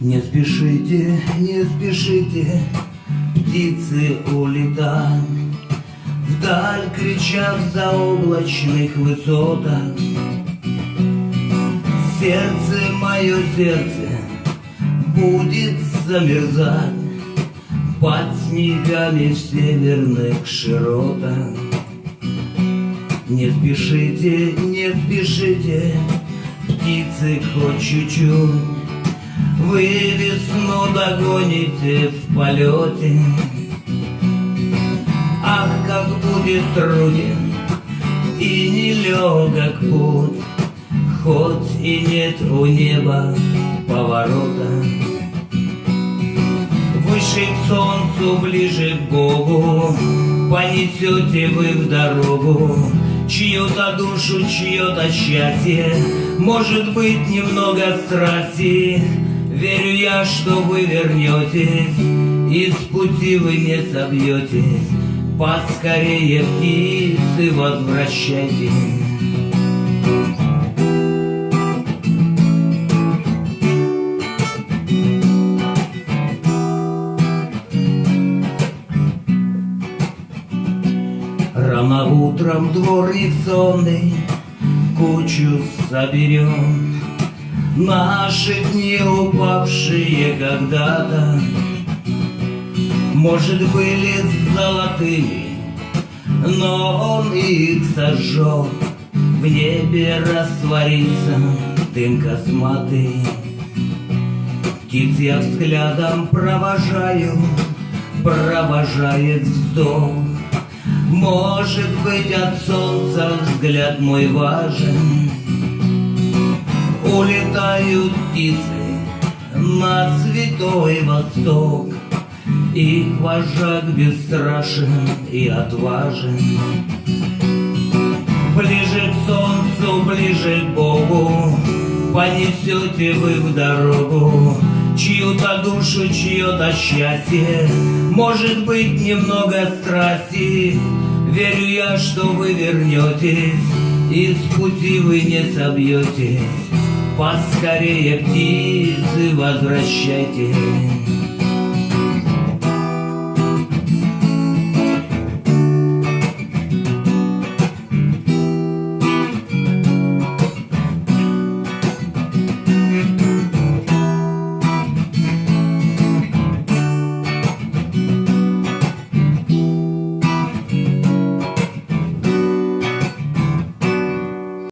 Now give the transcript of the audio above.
не спешите, птицы улетают вдаль, крича в заоблачных высотах. Сердце, мое сердце, будет замерзать под снегами в северных широтах. Не спешите, птицы, хоть чуть-чуть, вы весну догоните в полете. Ах, как будет труден и нелегок путь, хоть и нет у неба поворота. Выше к солнцу, ближе к Богу, понесете вы в дорогу чью-то душу, чье-то счастье, может быть, немного страсти. Верю я, что вы вернетесь, и с пути вы не собьетесь. Поскорее, птицы, возвращайтесь. Рано утром дворник сонный кучу соберем, наши дни упавшие когда-то, может, были золотыми, но он их сожжет, в небе растворится дым косматый. Птиц я взглядом провожаю, провожает вздох. Может быть, от солнца взгляд мой важен. Улетают птицы на святой восток, их вожак бесстрашен и отважен. Ближе к солнцу, ближе к Богу, понесете вы в дорогу чью-то душу, чье-то счастье, может быть, немного страсти. Верю я, что вы вернетесь, и с пути вы не собьетесь. Поскорее, птицы, возвращайтесь.